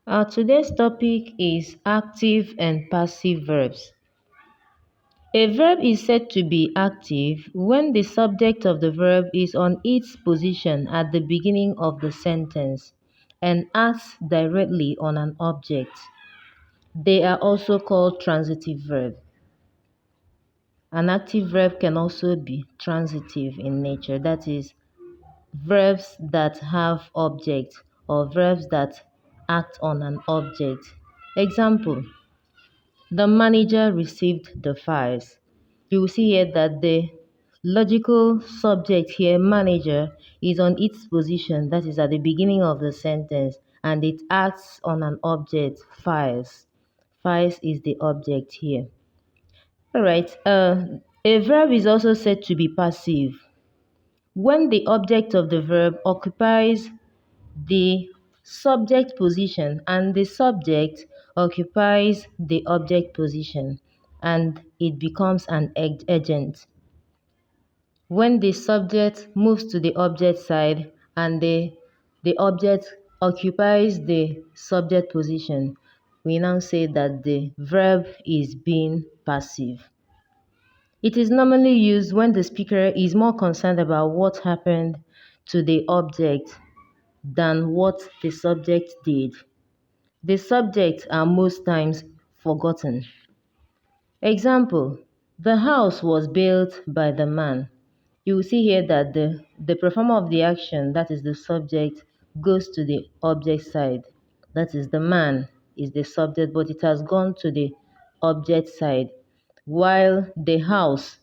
Today's topic is active and passive verbs. A verb is said to be active when the subject of the verb is on its position at the beginning of the sentence and acts directly on an object. They are also called transitive verbs. An active verb can also be transitive in nature, that is, verbs that have objects or verbs that act on an object. Example: the manager received the files. You will see here that the logical subject here, manager, is on its position, that is at the beginning of the sentence, and it acts on an object, files. Files is the object here. All right. A verb is also said to be passive when the object of the verb occupies the subject position and the subject occupies the object position and it becomes an agent. When the subject moves to the object side and the object occupies the subject position, we now say that the verb is being passive. It is normally used when the speaker is more concerned about what happened to the object than what the subject did. The subjects are most times forgotten. Example: the house was built by the man. You will see here that the performer of the action, that is the subject, goes to the object side. That is, the man is the subject, but it has gone to the object side, while the house,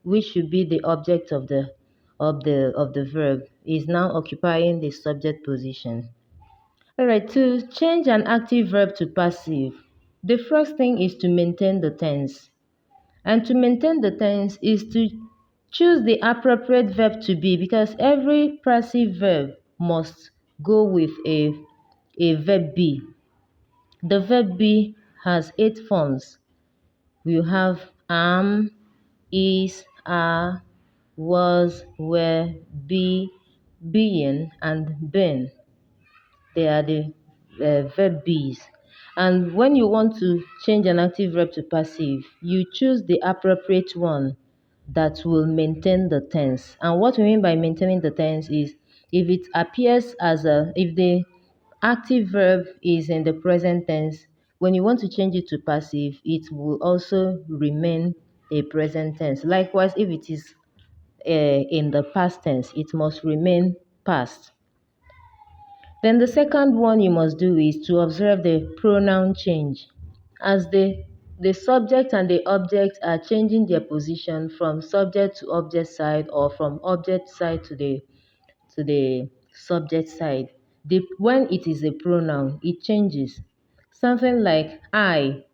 which should be the object of the verb, is now occupying the subject position. All right, to change an active verb to passive, the first thing is to maintain the tense. And to maintain the tense is to choose the appropriate verb to be, because every passive verb must go with a verb be. The verb be has 8 forms. We have am, is, are, was, were, be, being, and been. They are the verb be's. And when you want to change an active verb to passive, you choose the appropriate one that will maintain the tense. And what we mean by maintaining the tense is if it appears if the active verb is in the present tense, when you want to change it to passive, it will also remain a present tense. Likewise, if it is in the past tense, it must remain past. Then the second one you must do is to observe the pronoun change. As the subject and the object are changing their position from subject to object side or from object side to the subject side. When it is a pronoun, it changes. Something like I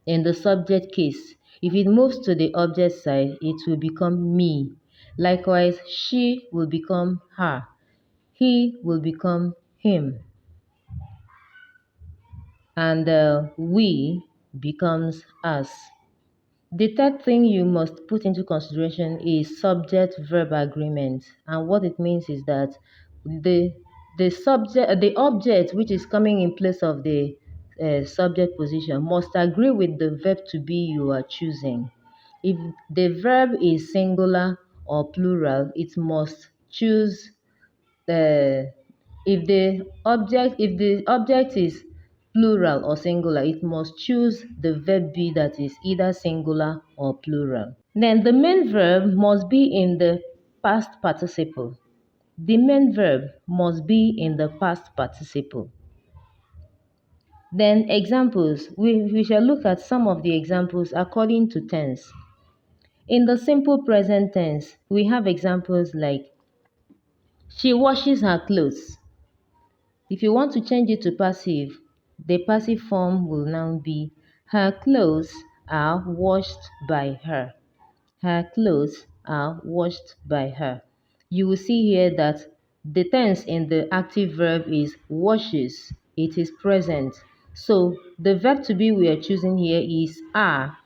in the subject case. If it moves to the object side, it will become me. Likewise, she will become her. He will become him. And we becomes us. The third thing you must put into consideration is subject-verb agreement. And what it means is that the the object which is coming in place of the subject position must agree with the verb to be you are choosing. If the verb is singular or plural, it must choose the if the object is plural or singular, it must choose the verb be that is either singular or plural. Then the main verb must be in the past participle. The main verb must be in the past participle. Then examples. We shall look at some of the examples according to tense. In the simple present tense, we have examples like she washes her clothes. If you want to change it to passive, the passive form will now be her clothes are washed by her. Her clothes are washed by her. You will see here that the tense in the active verb is washes. It is present. So the verb to be we are choosing here is are.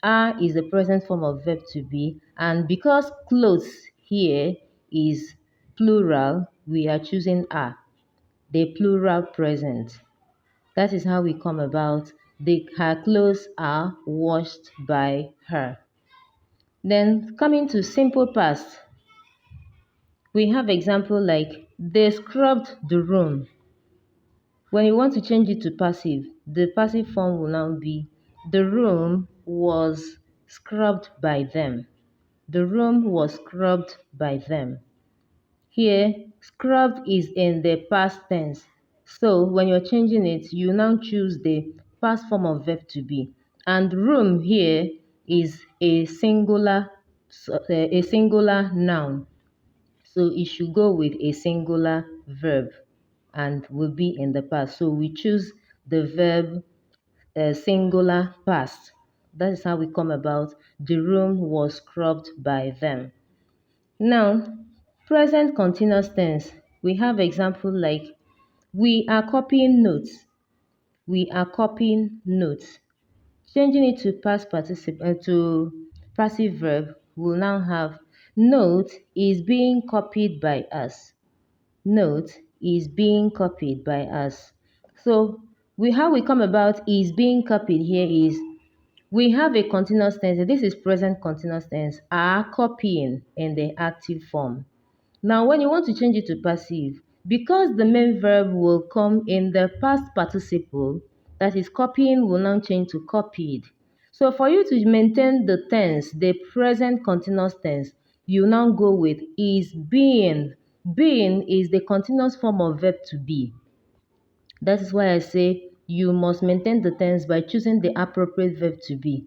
Are is the present form of verb to be, and because clothes here is plural, we are choosing are, the plural present. That is how we come about her clothes are washed by her. Then coming to simple past, we have example like they scrubbed the room. When you want to change it to passive, the passive form will now be the room was scrubbed by them. The room was scrubbed by them. Here, scrubbed is in the past tense. So when you're changing it, you now choose the past form of verb to be. And room here is a singular noun. So it should go with a singular verb and will be in the past. So we choose the verb singular past. That is how we come about the room was scrubbed by them. Now, present continuous tense. We have example like we are copying notes. We are copying notes. Changing it to past participle to passive verb, we'll now have note is being copied by us. Note is being copied by us. So how we come about is being copied here is we have a continuous tense. This is present continuous tense. Are copying in the active form. Now, when you want to change it to passive, because the main verb will come in the past participle, that is copying will now change to copied. So for you to maintain the tense, the present continuous tense, you now go with is being. Being is the continuous form of verb to be. That is why I say you must maintain the tense by choosing the appropriate verb to be.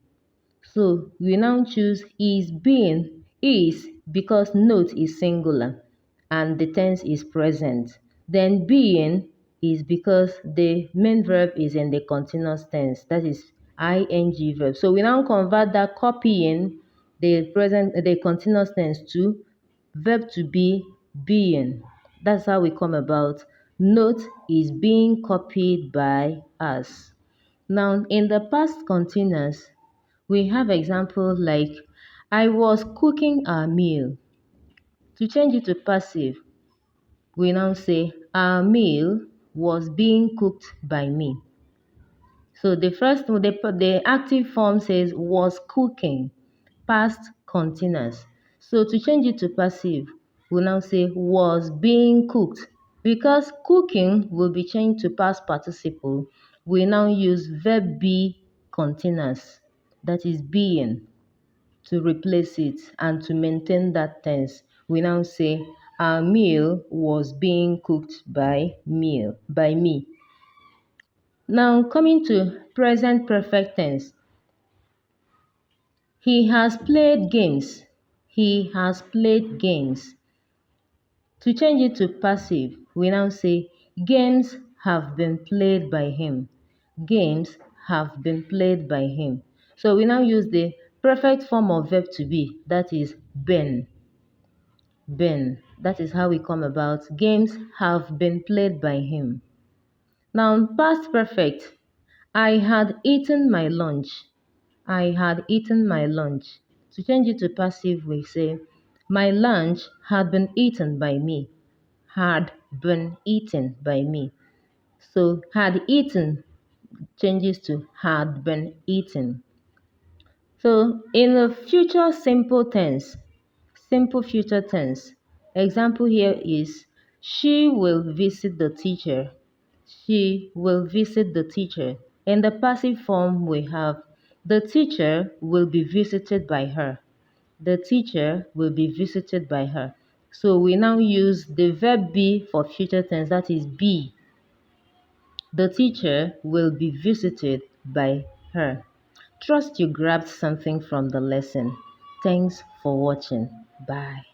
So we now choose is being is because note is singular and the tense is present. Then being is because the main verb is in the continuous tense, that is ing verb. So we now convert that copying the continuous tense to verb to be being. That's how we come about note is being copied by us. Now in the past continuous we have example like I was cooking our meal. To change it to passive, we now say our meal was being cooked by me. So the active form says was cooking, past continuous. So to change it to passive, we now say was being cooked. Because cooking will be changed to past participle, we now use verb be continuous, that is being, to replace it and to maintain that tense. We now say our meal was being cooked by me. Now coming to present perfect tense. He has played games. He has played games. To change it to passive, we now say games have been played by him. Games have been played by him. So we now use the perfect form of verb to be, that is been. Been. That is how we come about games have been played by him. Now, past perfect. I had eaten my lunch. I had eaten my lunch. To change it to passive, we say my lunch had been eaten by me. Had been eaten by me. So had eaten changes to had been eaten. So in the future simple future tense, example here is she will visit the teacher. She will visit the teacher. In the passive form, we have the teacher will be visited by her. The teacher will be visited by her. So we now use the verb be for future tense, that is be. The teacher will be visited by her. Trust you grabbed something from the lesson. Thanks for watching. Bye.